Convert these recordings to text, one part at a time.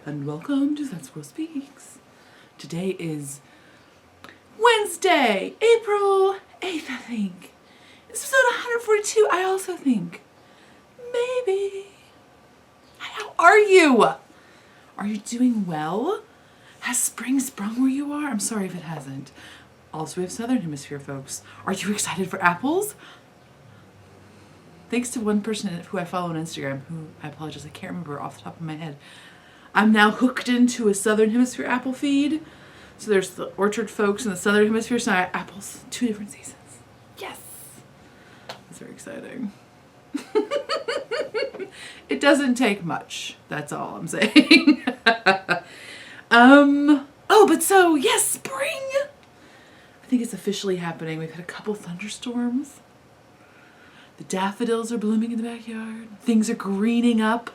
and welcome to That Squirrel Speaks. Today is Wednesday, April 8th, I think. It's episode 142, I also think. Maybe. How are you? Are you doing well? Has spring sprung where you are? I'm sorry if it hasn't. Also, we have Southern Hemisphere folks. Are you excited for apples? Thanks to one person who I follow on Instagram, who I apologize, I can't remember off the top of my head. I'm now hooked into a Southern Hemisphere apple feed. So there's the orchard folks in the Southern Hemisphere, so I have apples, 2 different seasons. Yes! That's very exciting. It doesn't take much. That's all I'm saying. Yes, spring! I think it's officially happening. We've had a couple thunderstorms. The daffodils are blooming in the backyard. Things are greening up.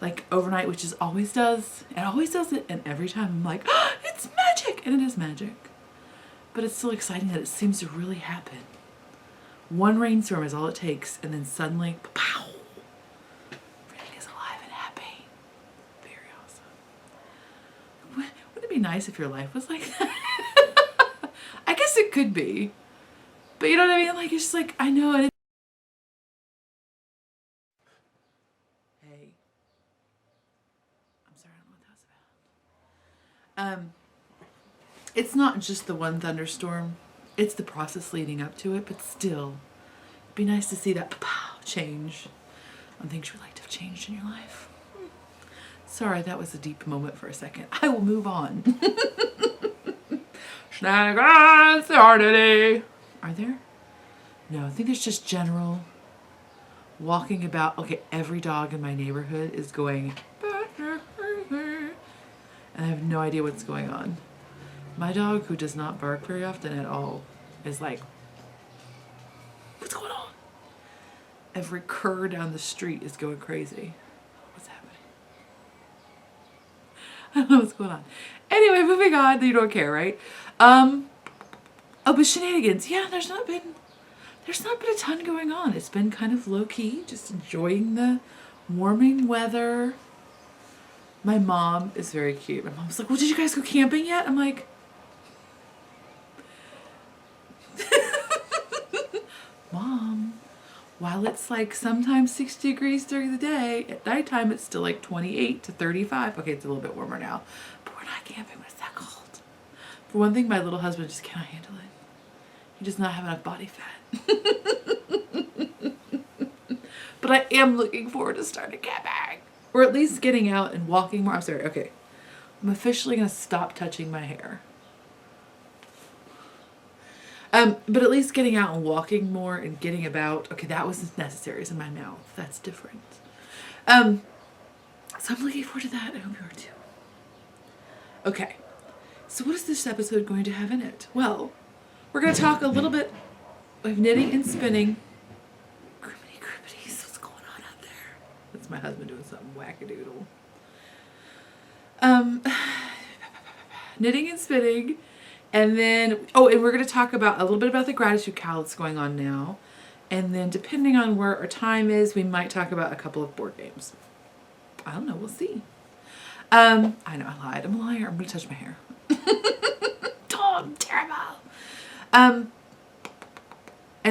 Like overnight, which it always does. It always does it. And every time I'm like, oh, it's magic! And it is magic. But it's still exciting that it seems to really happen. One rainstorm is all it takes. And then suddenly, pow! Everything is alive and happy. Very awesome. Wouldn't it be nice if your life was like that? I guess it could be. But you know what I mean? Like, it's just like, I know it. Hey. I'm sorry, I don't know what that was about. It's not just the one thunderstorm. It's the process leading up to it, but still, it'd be nice to see that pow change on things you would like to have changed in your life. Sorry, that was a deep moment for a second. I will move on. Shenanigans today. Are there? No, I think there's just general walking about. Okay, every dog in my neighborhood is going, and I have no idea what's going on. My dog, who does not bark very often at all, is like, what's going on? Every cur down the street is going crazy. What's happening? I don't know what's going on. Anyway, moving on. You don't care, right? But shenanigans. Yeah, there's not been a ton going on. It's been kind of low key, just enjoying the warming weather. My mom is very cute. My mom's like, well, did you guys go camping yet? I'm like, Mom, while it's like sometimes 60 degrees during the day, at nighttime it's still like 28 to 35. Okay, it's a little bit warmer now, but we're not camping. What's that called? For one thing, my little husband just cannot handle it. He does not have enough body fat. But I am looking forward to starting camping. Or at least getting out and walking more. I'm sorry, okay. I'm officially going to stop touching my hair. But at least getting out and walking more and getting about. Okay, that was necessary. It's in my mouth. That's different. So I'm looking forward to that. I hope you are too. Okay. So what is this episode going to have in it? Well, we're going to talk a little bit of knitting and spinning. Cribbity cribbities, what's going on out there? That's my husband doing something wackadoodle. Knitting and spinning. And then, and we're going to talk about a little bit about the gratitude cal that's going on now. And then depending on where our time is, we might talk about a couple of board games. I don't know, we'll see. I know, I lied. I'm a liar. I'm going to touch my hair. Tom, terrible. And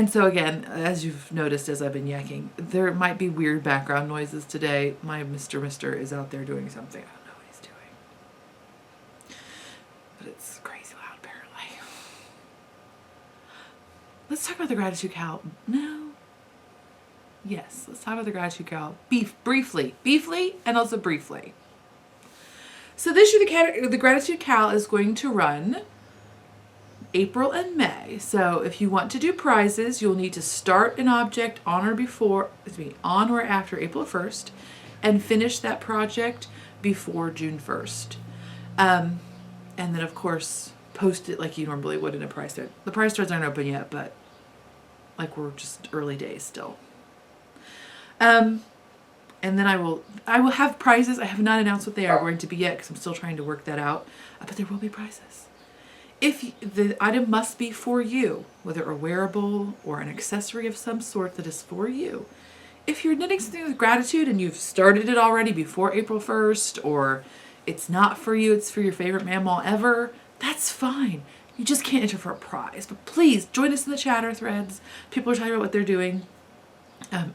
so again, as you've noticed as I've been yakking, there might be weird background noises today. My Mr. is out there doing something. I don't know what he's doing. But it's crazy loud apparently. Let's talk about the gratitude cal. No. Yes, let's talk about the gratitude cal briefly, and also briefly. So this year the gratitude cal is going to run April and May. So if you want to do prizes, you'll need to start an object on or after April 1st and finish that project before June 1st. And then of course post it like you normally would in a prize thread. The prize threads aren't open yet, but like we're just early days still. And then I will have prizes. I have not announced what they are going to be yet because I'm still trying to work that out. But there will be prizes. If the item must be for you, whether a wearable or an accessory of some sort that is for you, if you're knitting something with gratitude and you've started it already before April 1st, or it's not for you, it's for your favorite mammal ever, that's fine. You just can't enter for a prize. But please join us in the chatter threads. People are talking about what they're doing.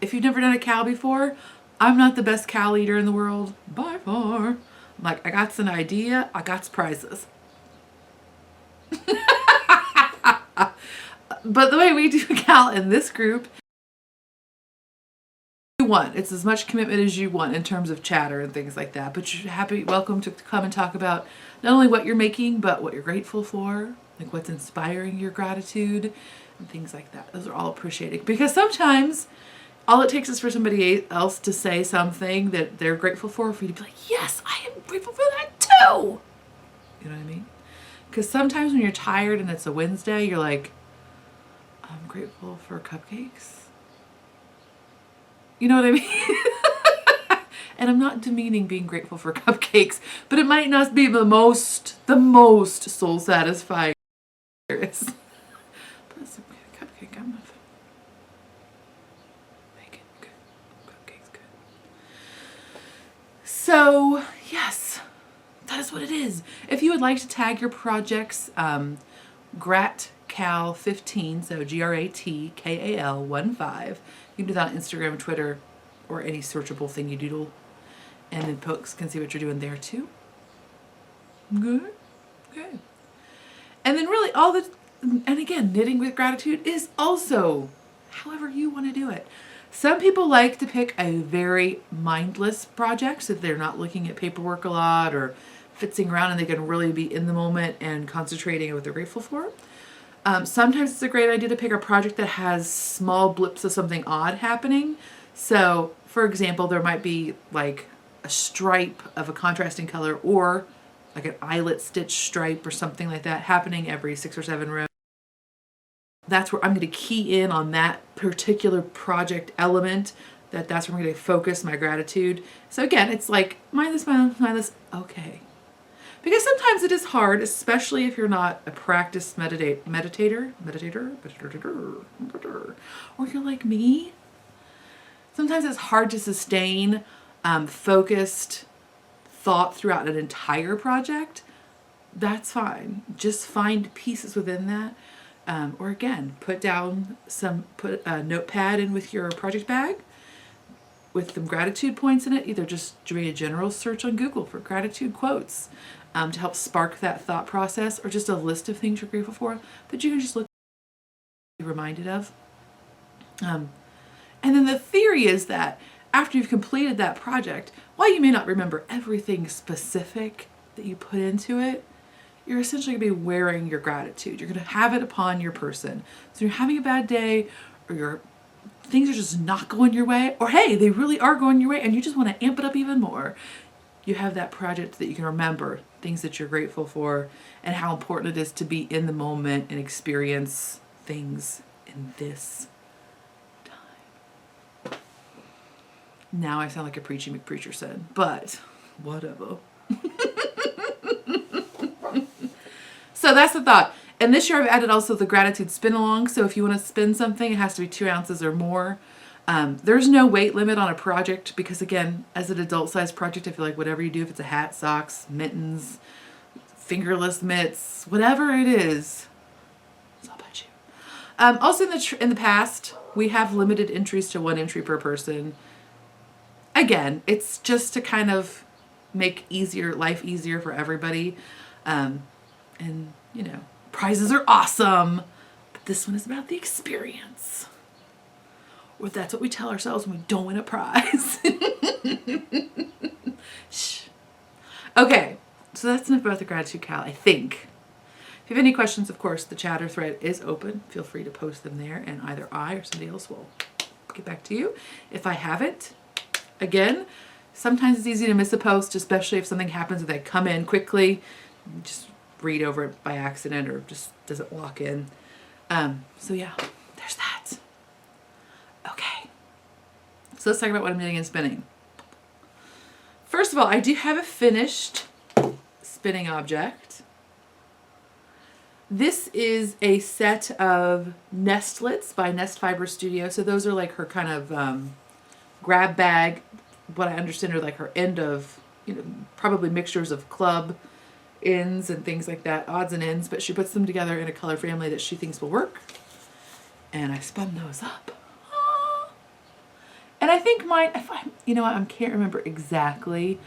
If you've never done a cow before, I'm not the best cow leader in the world, by far. I'm like, I got an idea, I got prizes. But the way we do a cow in this group, you want. It's as much commitment as you want in terms of chatter and things like that. But you're welcome to come and talk about not only what you're making, but what you're grateful for, like what's inspiring your gratitude and things like that. Those are all appreciated, because sometimes all it takes is for somebody else to say something that they're grateful for you to be like, yes, I am grateful for that too. You know what I mean? Because sometimes when you're tired and it's a Wednesday, you're like, I'm grateful for cupcakes. You know what I mean? And I'm not demeaning being grateful for cupcakes, but it might not be the most soul satisfying there is. But it's a cupcake. I'm not make it good. Cupcake's good. So yes, that is what it is. If you would like to tag your projects, GratCal15, so GratKal15. You can do that on Instagram, Twitter, or any searchable thing you doodle. And then folks can see what you're doing there too. Good? Okay. And then really and again, knitting with gratitude is also however you want to do it. Some people like to pick a very mindless project so they're not looking at paperwork a lot or fitzing around, and they can really be in the moment and concentrating on what they're grateful for. Sometimes it's a great idea to pick a project that has small blips of something odd happening. So, for example, there might be like a stripe of a contrasting color, or like an eyelet stitch stripe or something like that happening every 6 or 7 rows. That's where I'm going to key in on that particular project element. That's where I'm going to focus my gratitude. So again, it's like mindless, okay. Because sometimes it is hard, especially if you're not a practiced meditator, or you're like me. Sometimes it's hard to sustain focused thought throughout an entire project. That's fine. Just find pieces within that. Or again, put a notepad in with your project bag with some gratitude points in it. Either just do a general search on Google for gratitude quotes to help spark that thought process, or just a list of things you're grateful for that you can just look be reminded of. And then the theory is that after you've completed that project, while you may not remember everything specific that you put into it, you're essentially going to be wearing your gratitude. You're going to have it upon your person. So you're having a bad day, or things are just not going your way, or hey, they really are going your way and you just want to amp it up even more. You have that project that you can remember things that you're grateful for and how important it is to be in the moment and experience things in this time. Now I sound like a preachy McPreacher said, but whatever. So that's the thought. And this year I've added also the gratitude spin along. So if you want to spin something, it has to be 2 ounces or more. There's no weight limit on a project because, again, as an adult-sized project, I feel like whatever you do, if it's a hat, socks, mittens, fingerless mitts, whatever it is, it's all about you. Also, in the past, we have limited entries to 1 entry per person. Again, it's just to kind of make life easier for everybody. And, you know, prizes are awesome, but this one is about the experience. Or that's what we tell ourselves when we don't win a prize. Shh. Okay, so that's enough about the Gratitude Cal, I think. If you have any questions, of course, the chatter thread is open. Feel free to post them there, and either I or somebody else will get back to you. If I haven't, again, sometimes it's easy to miss a post, especially if something happens and they come in quickly. Just read over it by accident or just doesn't walk in. So yeah, there's that. Okay, so let's talk about what I'm knitting and spinning. First of all, I do have a finished spinning object. This is a set of nestlets by Nest Fiber Studio. So those are like her kind of grab bag. What I understand are like her end of, probably mixtures of club ends and things like that, odds and ends, but she puts them together in a color family that she thinks will work. And I spun those up. And I think mine, I can't remember exactly.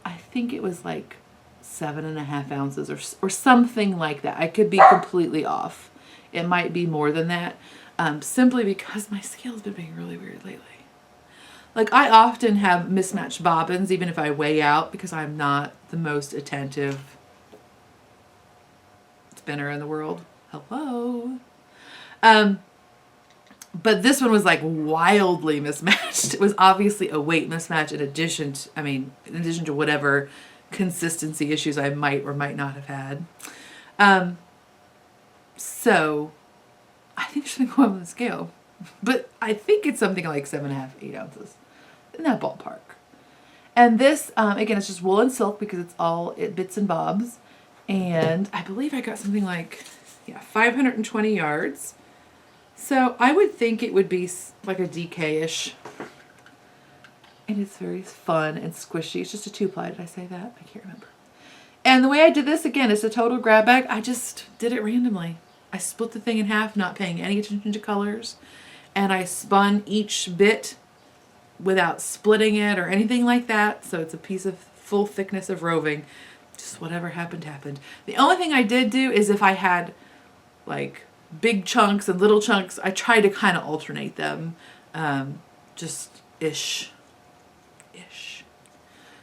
I think it was like 7.5 ounces or something like that. I could be completely off. It might be more than that, simply because my scale's been being really weird lately. Like, I often have mismatched bobbins, even if I weigh out, because I'm not the most attentive spinner in the world. Hello. But this one was like wildly mismatched. It was obviously a weight mismatch in addition to whatever consistency issues I might or might not have had. So I think there's something going on with the scale. But I think it's something like 7.5, 8 ounces. In that ballpark. And this, again, it's just wool and silk because it's all bits and bobs. And I believe I got something like, 520 yards. So I would think it would be like a DK-ish. And it's very fun and squishy. It's just a 2-ply. Did I say that? I can't remember. And the way I did this, again, is a total grab bag. I just did it randomly. I split the thing in half, not paying any attention to colors. And I spun each bit without splitting it or anything like that. So it's a piece of full thickness of roving. Just whatever happened, happened. The only thing I did do is if I had like big chunks and little chunks, I tried to kind of alternate them. Just ish.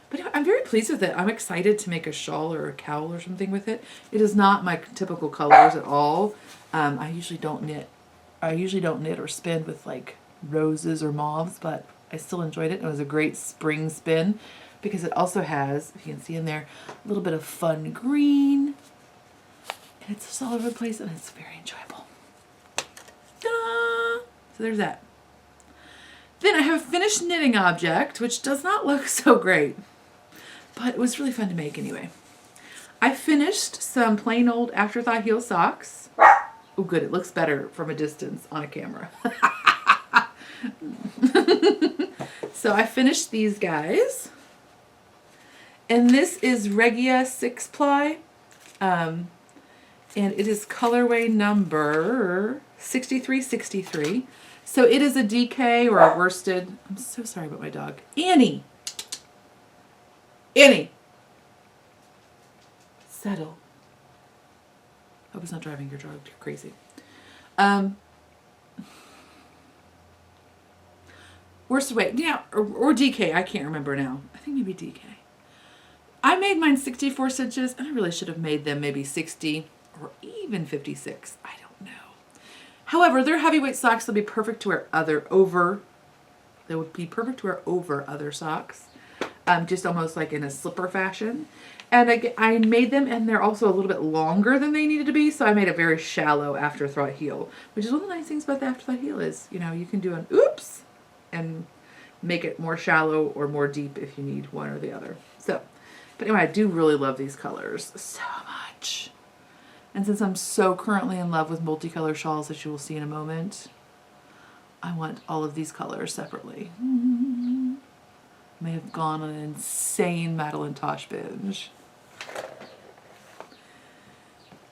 But I'm very pleased with it. I'm excited to make a shawl or a cowl or something with it. It is not my typical colors at all. I usually don't knit or spin with like roses or mauves, but I still enjoyed it. It was a great spring spin because it also has, if you can see in there, a little bit of fun green. And it's just all over the place and it's very enjoyable. Ta-da! So there's that. Then I have a finished knitting object, which does not look so great, but it was really fun to make anyway. I finished some plain old Afterthought heel socks. Oh, good. It looks better from a distance on a camera. So I finished these guys. And this is Regia 6-ply. And it is colorway number 6363. So it is a DK or a worsted. I'm so sorry about my dog. Annie. Settle. Hope it's not driving your dog crazy. Worsted weight. Yeah, or DK. I can't remember now. I think maybe DK. I made mine 64 stitches, and I really should have made them maybe 60 or even 56. I don't know. However, they're heavyweight socks. They'll be perfect to wear over other socks. Just almost like in a slipper fashion. And I made them, and they're also a little bit longer than they needed to be, so I made a very shallow Afterthought heel, which is one of the nice things about the Afterthought heel is, you can do an oops and make it more shallow or more deep if you need one or the other. So, but anyway, I do really love these colors so much. And since I'm so currently in love with multicolor shawls, as you will see in a moment, I want all of these colors separately. I may have gone on an insane Madeline Tosh binge.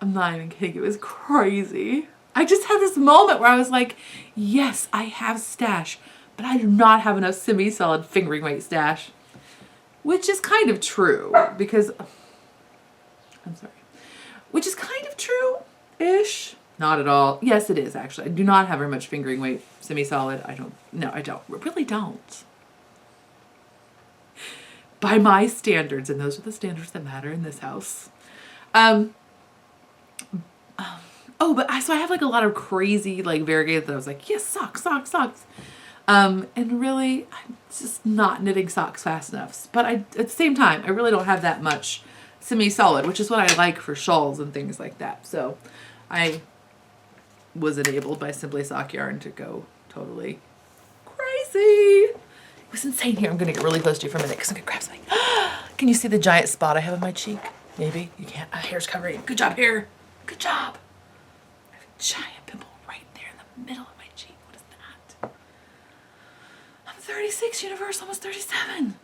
I'm not even kidding, it was crazy. I just had this moment where I was like, yes, I have stash, but I do not have enough semi-solid fingering weight stash. Which is kind of true, because, which is kind of true-ish. Not at all. Yes, it is, actually. I do not have very much fingering weight semi-solid. I don't. I really don't. By my standards, and those are the standards that matter in this house. So I have like a lot of crazy like variegated that I was like, yes, socks. And really, I'm just not knitting socks fast enough. But at the same time, I really don't have that much semi-solid, which is what I like for shawls and things like that. So I was enabled by Simply Sock Yarn to go totally crazy. It was insane here. I'm going to get really close to you for a minute because I'm going to grab something. Can you see the giant spot I have on my cheek? Maybe. You can't. Hair's covering. Good job, hair. Good job. I have a giant pimple right there in the middle of my cheek. What is that? I'm 36, universe, almost 37.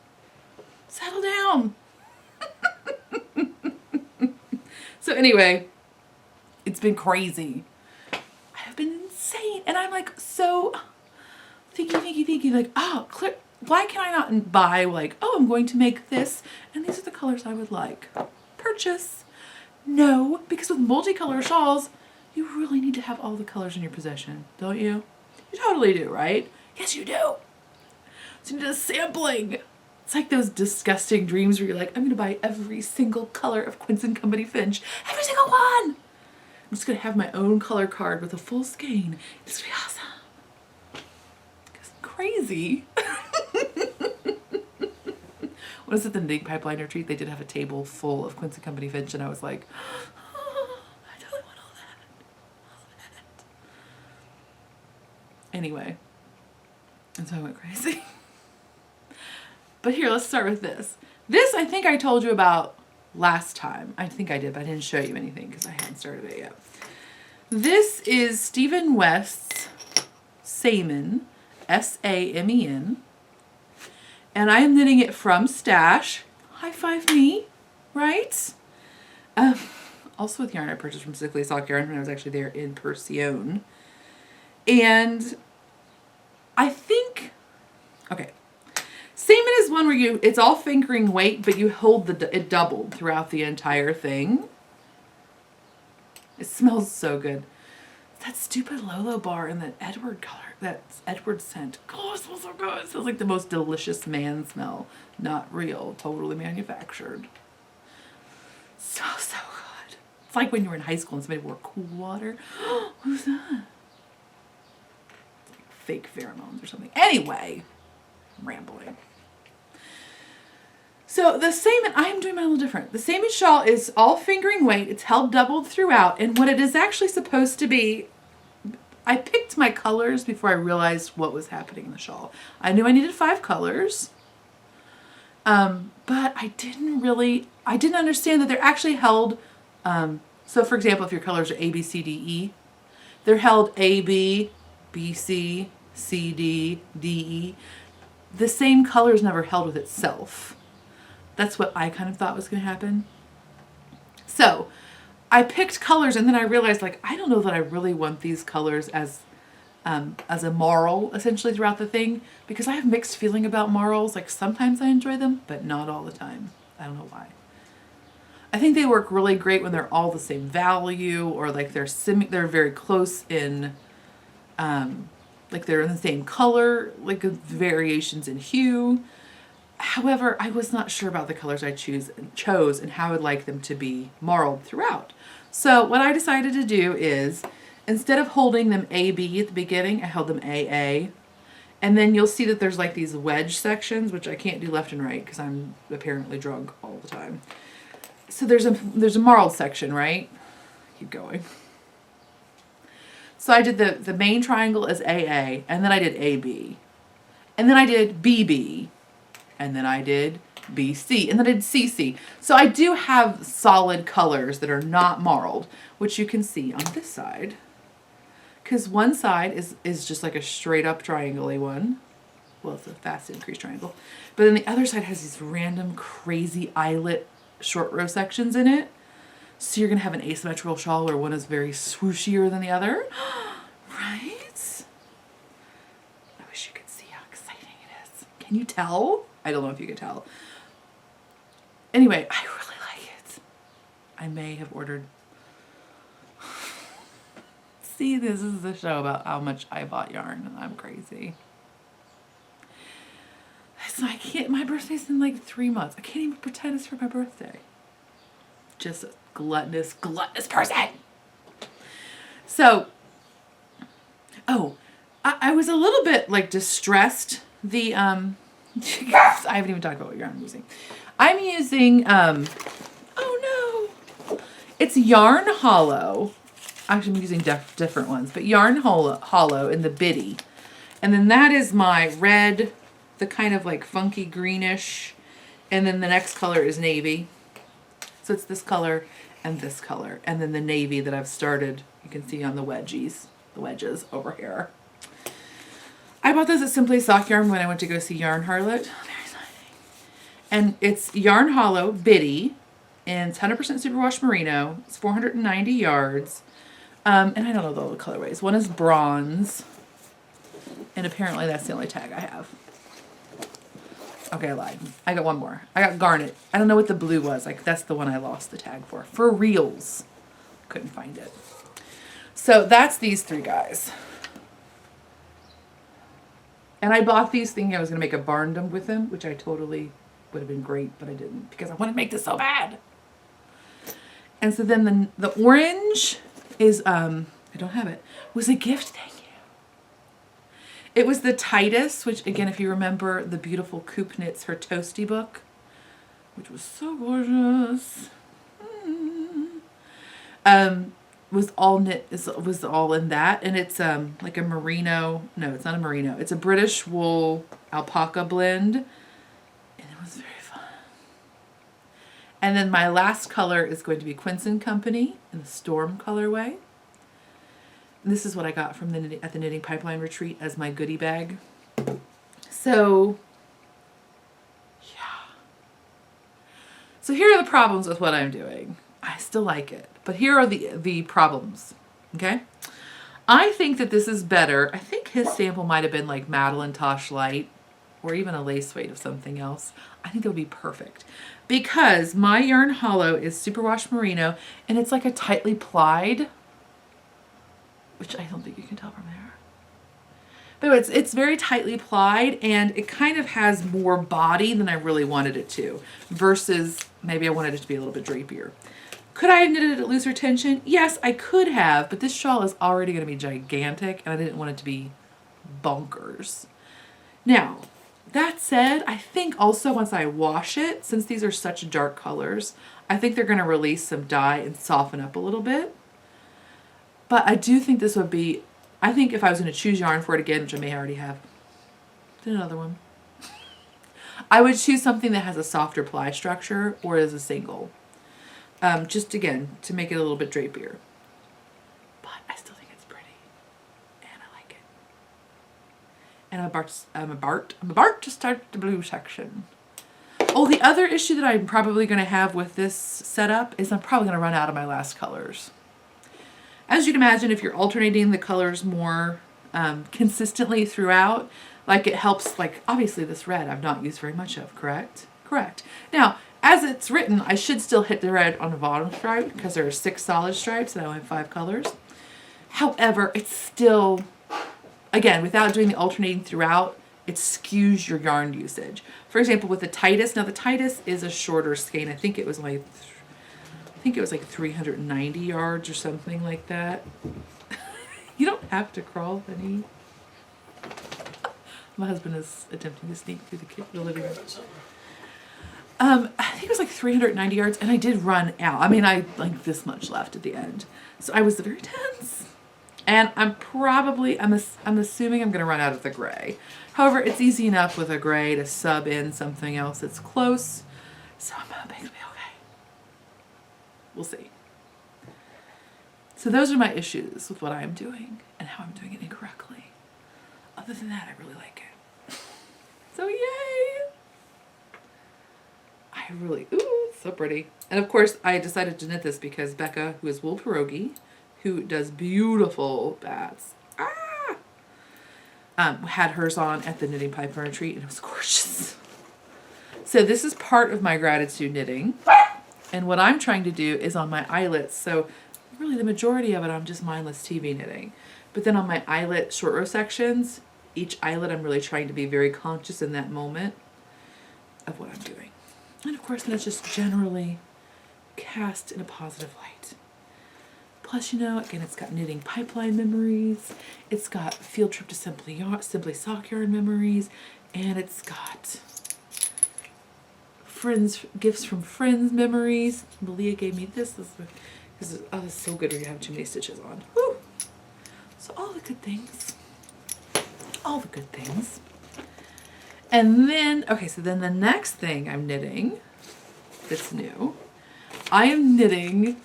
Settle down. So anyway, it's been crazy. I have been insane. And I'm like so thinking, like, oh, why can I not buy, like, oh, I'm going to make this, and these are the colors I would like. Purchase. No, because with multicolor shawls, you really need to have all the colors in your possession, don't you? You totally do, right? Yes, you do. So you need a sampling. It's like those disgusting dreams where you're like, I'm going to buy every single color of Quince & Company Finch. Every single one! I'm just going to have my own color card with a full skein. It's going to be awesome. It's crazy. When I was at the Knitting Pipeline retreat, they did have a table full of Quince & Company Finch, and I was like, oh, I totally want all that. Anyway, and so I went crazy. But here, let's start with this. This, I think I told you about last time. I think I did, but I didn't show you anything because I hadn't started it yet. This is Stephen West's Samen, S-A-M-E-N. And I am knitting it from Stash. High five me, right? Also with yarn I purchased from Sickly Sock Yarn when I was actually there in Persione. And I think, okay. Samen is one where it's all fingering weight, but you hold it doubled throughout the entire thing. It smells so good. That stupid Lolo bar and that Edward color, that Edward scent. Oh, it smells so good. It smells like the most delicious man smell. Not real, totally manufactured. So good. It's like when you were in high school and somebody wore Cool Water. Who's that? It's like fake pheromones or something. Anyway, I'm rambling. So the Samen, I am doing mine a little different. The Samen shawl is all fingering weight. It's held doubled throughout. And what it is actually supposed to be, I picked my colors before I realized what was happening in the shawl. I knew I needed 5 colors. But I didn't understand that they're actually held. So for example, if your colors are A, B, C, D, E, they're held A, B, B, C, C, D, D, E. The same color is never held with itself. That's what I kind of thought was going to happen. So I picked colors and then I realized, like, I don't know that I really want these colors as a marl essentially throughout the thing, because I have mixed feeling about marls. Like sometimes I enjoy them, but not all the time. I don't know why. I think they work really great when they're all the same value, or like they're very close in, like they're in the same color, like variations in hue. However, I was not sure about the colors I chose and how I'd like them to be marled throughout. So what I decided to do is, instead of holding them A-B at the beginning, I held them A-A. And then you'll see that there's like these wedge sections, which I can't do left and right because I'm apparently drunk all the time. So there's a marled section, right? Keep going. So I did the main triangle as AA, and then I did AB. And then I did BB. And then I did BC, and then I did CC. So I do have solid colors that are not marled, which you can see on this side. Because one side is just like a straight up triangle-y one. Well, it's a fast increase triangle. But then the other side has these random crazy eyelet short row sections in it. So you're going to have an asymmetrical shawl where one is very swooshier than the other. Right? I wish you could see how exciting it is. Can you tell? I don't know if you can tell. Anyway, I really like it. I may have ordered. See, this is the show about how much I bought yarn, and I'm crazy. So I can't, my birthday's in like 3 months. I can't even pretend it's for my birthday. Just a gluttonous person. So, I was a little bit like distressed. I haven't even talked about what yarn I'm using. I'm using, oh no, it's Yarn Hollow. Actually, I'm using different ones, but Yarn Hollow in the Biddy. And then that is my red, the kind of like funky greenish. And then the next color is navy. So it's this color and this color. And then the navy that I've started, you can see on the wedges over here. I bought this at Simply Sock Yarn when I went to go see Yarn Harlot. Very exciting. And it's Yarn Hollow Biddy, and it's 100% superwash merino. It's 490 yards. And I don't know all the colorways. One is bronze, and apparently that's the only tag I have. Okay, I lied. I got one more. I got garnet. I don't know what the blue was. Like, that's the one I lost the tag for reals. Couldn't find it. So that's these 3 guys. And I bought these thinking I was going to make a barn dump with them, which I totally would have been great, but I didn't because I wanted to make this so bad. And so then the orange is, I don't have it, was a gift, thank you. It was the Titus, which again, if you remember the beautiful Coop Knits Her Toasty book, which was so gorgeous. Was all knit, was all in that, and it's like a merino. No, it's not a merino. It's a British wool alpaca blend, and it was very fun. And then my last color is going to be Quince & Company in the Storm colorway. This is what I got from at the Knitting Pipeline Retreat as my goodie bag. So, yeah. So here are the problems with what I'm doing. I still like it. But here are the problems, okay? I think that this is better. I think his sample might have been like Madeline Tosh Light or even a lace weight of something else. I think it would be perfect because my Yarn Hollow is superwash merino and it's like a tightly plied, which I don't think you can tell from there. But it's very tightly plied and it kind of has more body than I really wanted it to versus maybe I wanted it to be a little bit drapier. Could I have knitted it at looser tension? Yes, I could have, but this shawl is already going to be gigantic and I didn't want it to be bonkers. Now, that said, I think also once I wash it, since these are such dark colors, I think they're going to release some dye and soften up a little bit. But I do think this would be, I think if I was going to choose yarn for it again, which I may already have, then another one. I would choose something that has a softer ply structure or is a single. Just again, to make it a little bit drapier. But I still think it's pretty. And I like it. And I'm about to start the blue section. Oh, the other issue that I'm probably going to have with this setup is I'm probably going to run out of my last colors. As you can imagine, if you're alternating the colors more consistently throughout, like it helps, like obviously this red I've not used very much of, correct? Correct. Now, as it's written, I should still hit the red on the bottom stripe because there are 6 solid stripes and I only have 5 colors. However, it's still, again, without doing the alternating throughout, it skews your yarn usage. For example, with the Titus, now the Titus is a shorter skein. I think it was like 390 yards or something like that. You don't have to crawl, honey. My husband is attempting to sneak through the living room. I think it was like 390 yards, and I did run out. I mean, I like this much left at the end, so I was very tense. And I'm assuming I'm going to run out of the gray. However, it's easy enough with a gray to sub in something else that's close, so I'm hoping it'll be okay. We'll see. So those are my issues with what I'm doing and how I'm doing it incorrectly. Other than that, I really like it. So yay! I really, ooh, it's so pretty. And of course, I decided to knit this because Becca, who is Wool Pierogi, who does beautiful bats, had hers on at the Knitting Pipeline Retreat, and it was gorgeous. So this is part of my gratitude knitting. And what I'm trying to do is on my eyelets. So really the majority of it, I'm just mindless TV knitting. But then on my eyelet short row sections, each eyelet, I'm really trying to be very conscious in that moment of what I'm doing. And of course, then it's just generally cast in a positive light. Plus, you know, again, it's got knitting pipeline memories. It's got field trip to Simply Sock Yarn memories. And it's got gifts from friends memories. Malia gave me this. This is so good when you have too many stitches on. Woo! So all the good things. All the good things. And then, okay, so then the next thing I'm knitting that's new, I am knitting,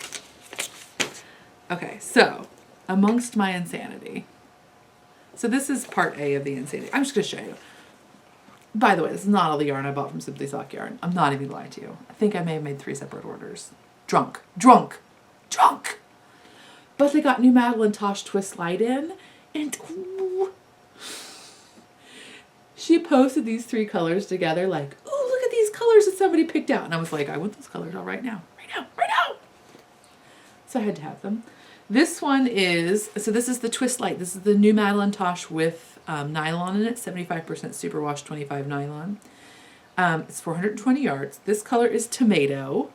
okay, so amongst my insanity. So this is part A of the Insanity. I'm just going to show you. By the way, this is not all the yarn I bought from Simply Sock Yarn. I'm not even lying to you. I think I may have made 3 separate orders. Drunk. But they got new Madeline Tosh Twist Light in, and ooh, she posted these 3 colors together like, oh, look at these colors that somebody picked out. And I was like, I want those colors all right now. So I had to have them. This one is, so this is the Twist Light. This is the new Madeline Tosh with nylon in it, 75% superwash, 25 nylon. It's 420 yards. This color is tomato,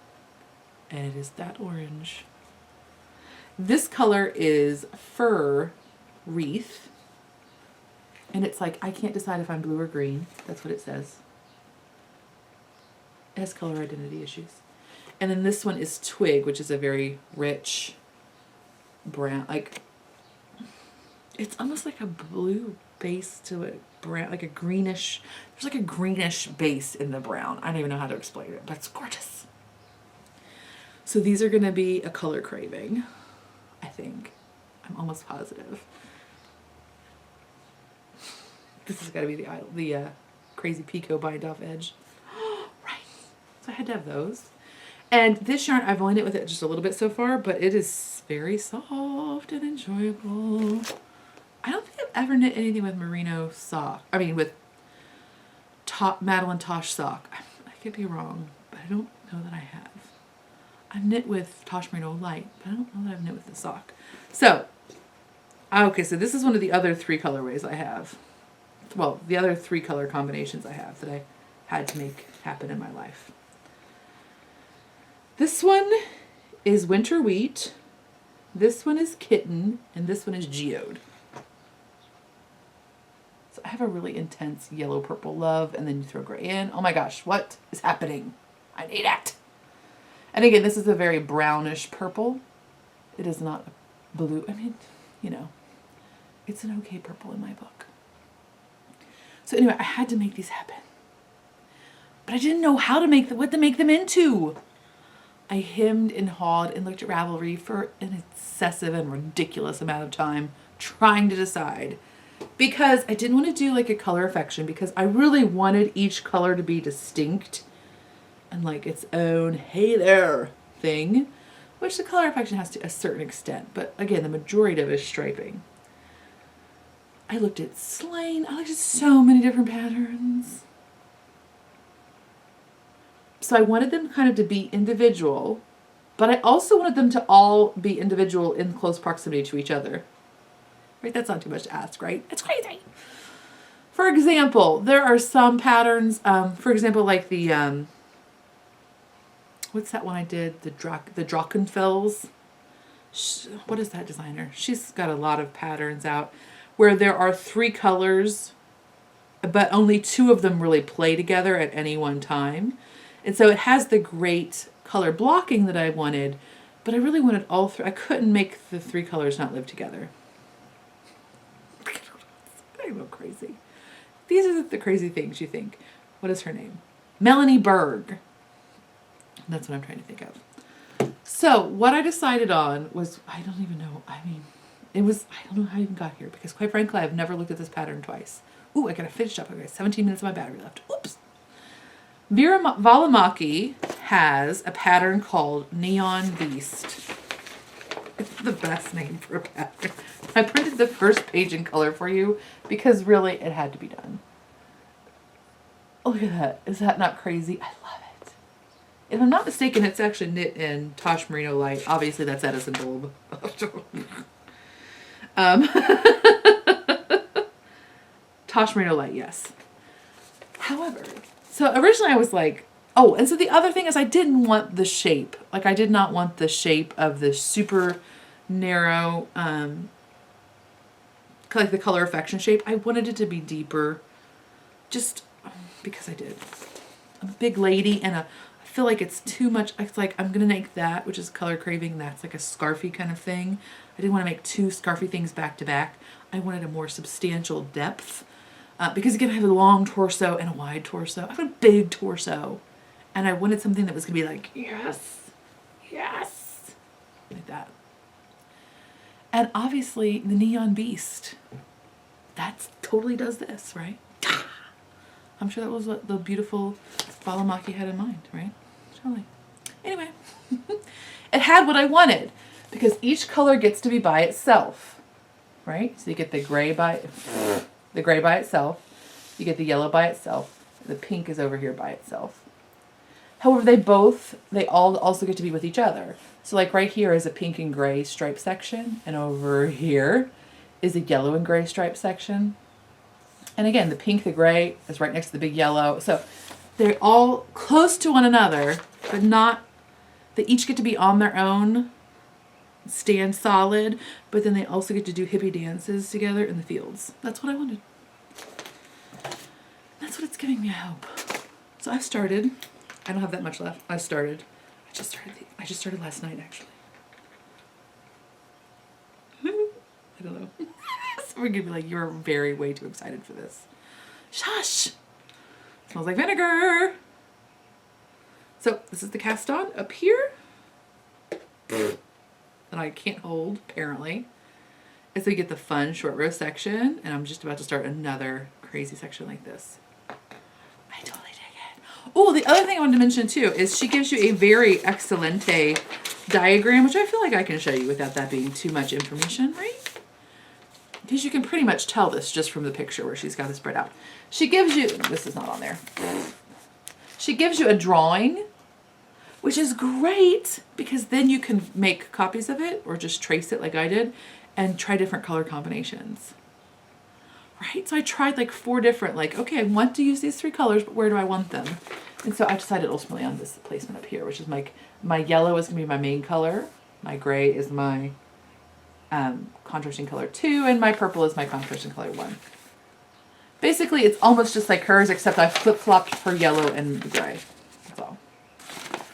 and it is that orange. This color is fir wreath, and it's like, I can't decide if I'm blue or green. That's what it says. It has color identity issues. And then this one is twig, which is a very rich brown, like, it's almost like a blue base to a brown, like a greenish, there's like a greenish base in the brown. I don't even know how to explain it, but it's gorgeous. So these are going to be a color craving, I think. I'm almost positive. This has got to be the Crazy Pico bind off edge. Right. So I had to have those. And this yarn, I've only knit with it just a little bit so far, but it is very soft and enjoyable. I don't think I've ever knit anything with merino sock. I mean, with Madeline Tosh sock. I could be wrong, but I don't know that I have. I've knit with Tosh Merino Light, but I don't know that I've knit with the sock. So, okay, so this is one of the other 3 colorways I have. Well, the other 3 color combinations I have that I had to make happen in my life. This one is Winter Wheat, this one is Kitten, and this one is Geode. So I have a really intense yellow-purple love, and then you throw gray in. Oh my gosh, what is happening? I need it! And again, this is a very brownish purple. It is not a blue. I mean, you know, it's an okay purple in my book. So anyway, I had to make these happen. But I didn't know how to make them, what to make them into. I hemmed and hawed and looked at Ravelry for an excessive and ridiculous amount of time trying to decide. Because I didn't want to do like a color affection, because I really wanted each color to be distinct and like its own hey there thing, which the color affection has to a certain extent. But again, the majority of it is striping. I looked at Slain. I looked at so many different patterns. So I wanted them kind of to be individual, but I also wanted them to all be individual in close proximity to each other. Right? That's not too much to ask, right? It's crazy. For example, there are some patterns, for example, like the, what's that one I did? The Drachenfels. What is that designer? She's got a lot of patterns out where there are 3 colors, but only 2 of them really play together at any one time. And so it has the great color blocking that I wanted, but I really wanted all 3. I couldn't make the 3 colors not live together. I go crazy. These are the crazy things you think. What is her name? Melanie Berg. That's what I'm trying to think of. So what I decided on was, I don't even know. I mean, I don't know how I even got here, because quite frankly, I've never looked at this pattern twice. Ooh, I gotta finish up. Okay, 17 minutes of my battery left. Oops. Vera Valimaki has a pattern called Neon Beast. It's the best name for a pattern. I printed the first page in color for you because really it had to be done. Look at that. Is that not crazy? I love it. If I'm not mistaken, it's actually knit in Tosh Merino Light. Obviously, that's Edison Bulb. Tosh Merino Light, yes. However, so originally I was like, oh, and so the other thing is I didn't want the shape. Like, I did not want the shape of the super narrow, like the color affection shape. I wanted it to be deeper, just because I did. I'm a big lady, and I feel like it's too much. It's like, I'm going to make that, which is color craving. That's like a scarfy kind of thing. I didn't want to make 2 scarfy things back to back. I wanted a more substantial depth. Because again, I have a long torso and a wide torso. I have a big torso. And I wanted something that was going to be like, yes, yes, like that. And obviously, the Neon Beast that totally does this, right? I'm sure that was what the beautiful Balamaki had in mind, right? Totally. Anyway, it had what I wanted because each color gets to be by itself, right? So you get the gray by itself, you get the yellow by itself, the pink is over here by itself. However, they all also get to be with each other. So like right here is a pink and gray stripe section, and over here is a yellow and gray stripe section. And again, the pink, the gray is right next to the big yellow. So they're all close to one another, but they each get to be on their own, stand solid, but then they also get to do hippie dances together in the fields. That's what I wanted. That's what it's giving me, I hope. So I've started. I don't have that much left. I just started last night, actually. I don't know. So we're gonna be like, you're way too excited for this. Shush! Smells like vinegar. So this is the cast on up here. That I can't hold, apparently. And so you get the fun short row section, and I'm just about to start another crazy section like this. I totally dig it. Oh, the other thing I wanted to mention too is she gives you a very excelente diagram, which I feel like I can show you without that being too much information, right? Because you can pretty much tell this just from the picture where she's got it spread out. She gives you, this is not on there. She gives you a drawing, which is great because then you can make copies of it or just trace it like I did and try different color combinations. Right? So I tried like 4 different, like, okay, I want to use these 3 colors, but where do I want them? And so I decided ultimately on this placement up here, which is my yellow is going to be my main color. My gray is my contrasting color 2, and my purple is my contrasting color 1. Basically, it's almost just like hers, except I flip-flopped her yellow and the gray. That's all.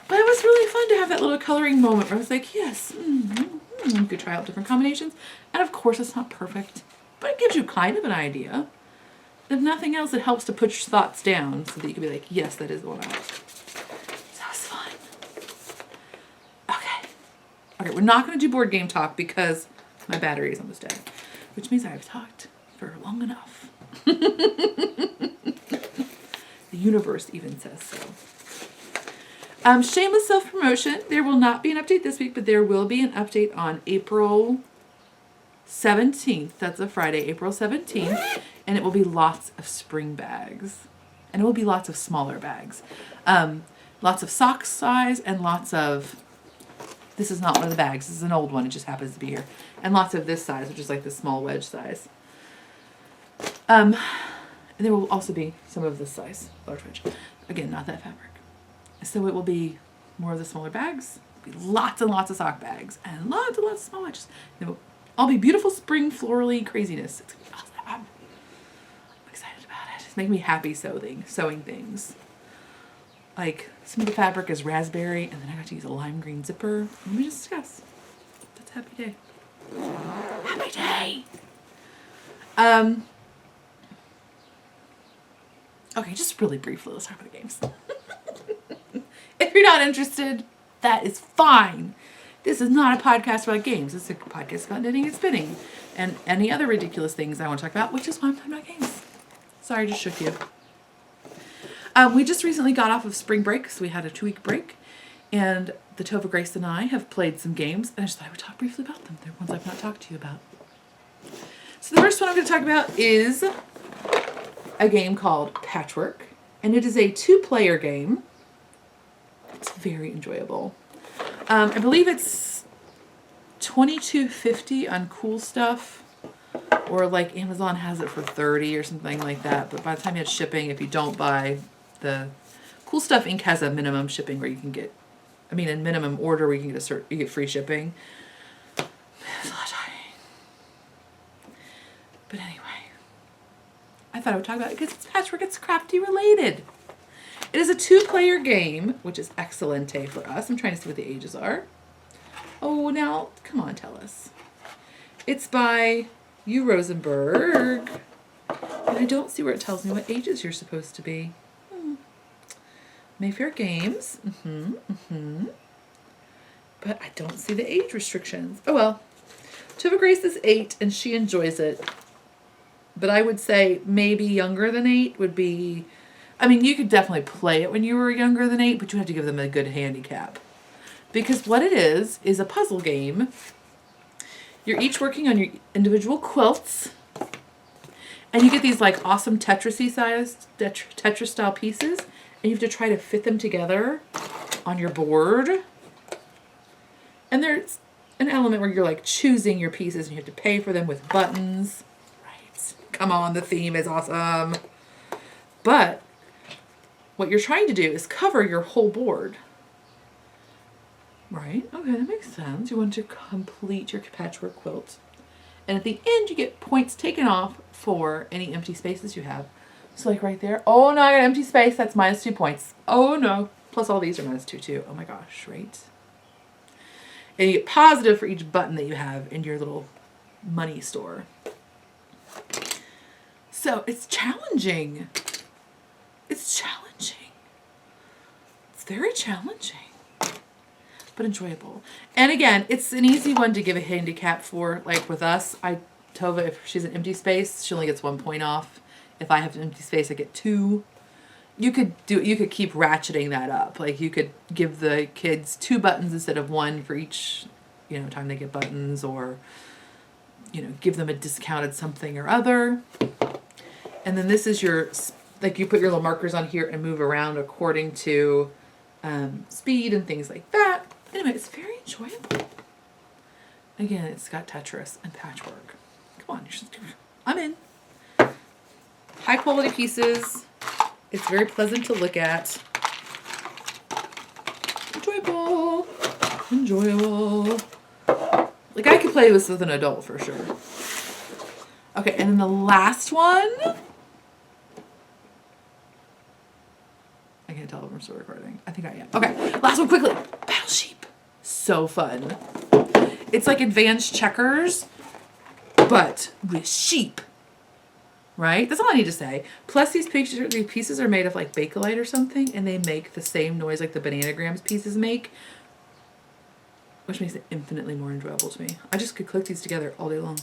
But it was really fun to have that little coloring moment where I was like, yes, you could try out different combinations. And of course, it's not perfect, but it gives you kind of an idea. If nothing else, it helps to put your thoughts down so that you can be like, yes, that is the one I want. So it's fun. Okay, we're not going to do board game talk because my battery is almost dead, which means I've talked for long enough. The universe even says so. Shameless self-promotion. There will not be an update this week, but there will be an update on April 17th. That's a Friday, April 17th. And it will be lots of spring bags. And it will be lots of smaller bags. Lots of sock size and lots of... This is not one of the bags. This is an old one. It just happens to be here. And lots of this size, which is like the small wedge size. And there will also be some of this size, large wedge. Again, not that fabric. So it will be more of the smaller bags. There'll be lots and lots of sock bags and lots of small wedges. They will all be beautiful spring florally craziness. It's gonna be awesome. I'm excited about it. It's making me happy sewing things. Like some of the fabric is raspberry, and then I got to use a lime green zipper. Let me just discuss. That's a happy day. Happy day. Okay, just really briefly, let's talk about games. If you're not interested, that is fine. This is not a podcast about games. It's a podcast about knitting and spinning and any other ridiculous things I want to talk about, which is why I'm talking about games. Sorry, I just shook you. We just recently got off of spring break, so we had a 2-week break, and the Tova Grace and I have played some games, and I just thought I would talk briefly about them. They're ones I've not talked to you about. So the first one I'm going to talk about is a game called Patchwork, and it is a 2-player game. It's very enjoyable. I believe it's $22.50 on Cool Stuff, or like Amazon has it for $30 or something like that. But by the time you have shipping, if you don't buy the Cool Stuff Inc. has a minimum shipping where you can get, a minimum order where you can get you get free shipping. It's a lot of time. But anyway, I thought I would talk about it because it's Patchwork. It's crafty related. It is a 2-player game, which is excelente for us. I'm trying to see what the ages are. Oh, now, come on, tell us. It's by U. Rosenberg. And I don't see where it tells me what ages you're supposed to be. Mayfair Games. But I don't see the age restrictions. Oh, well. Tova Grace is 8, and she enjoys it But I would say maybe younger than 8 would be, I mean, you could definitely play it when you were younger than 8, but you have to give them a good handicap. Because what it is a puzzle game. You're each working on your individual quilts. And you get these like awesome Tetris-y sized Tetris style pieces. And you have to try to fit them together on your board. And there's an element where you're like choosing your pieces and you have to pay for them with buttons. Right. Come on, the theme is awesome. But what you're trying to do is cover your whole board. Right? Okay, that makes sense. You want to complete your patchwork quilt. And at the end, you get points taken off for any empty spaces you have. So like right there. Oh no, I got an empty space. That's -2 points. Oh no. Plus all these are -2 too. Oh my gosh, right? And you get positive for each button that you have in your little money store. So it's challenging. It's challenging. It's very challenging. But enjoyable. And again, it's an easy one to give a handicap for. Like with us, Tova, if she's an empty space, she only gets 1 point off. If I have an empty space, I get 2. You could keep ratcheting that up. Like you could give the kids 2 buttons instead of 1 for each, time they get buttons, or, give them a discounted something or other. And then this is your, like you put your little markers on here and move around according to speed and things like that. Anyway, it's very enjoyable. Again, it's got Tetris and patchwork. Come on, I'm in. High quality pieces. It's very pleasant to look at. Enjoyable. Enjoyable. Like I could play this with an adult for sure. Okay, and then the last one. I can't tell if I'm still recording. I think I am. Okay, last one quickly. Battle Sheep. So fun. It's like advanced checkers, but with sheep. Right? That's all I need to say. Plus these pieces are made of like Bakelite or something, and they make the same noise like the Bananagrams pieces make, which makes it infinitely more enjoyable to me. I just could click these together all day long.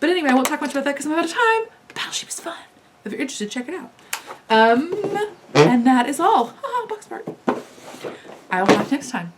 But anyway, I won't talk much about that because I'm out of time. But Battle Sheep is fun. If you're interested, check it out. And that is all. Haha, box part. I will talk next time.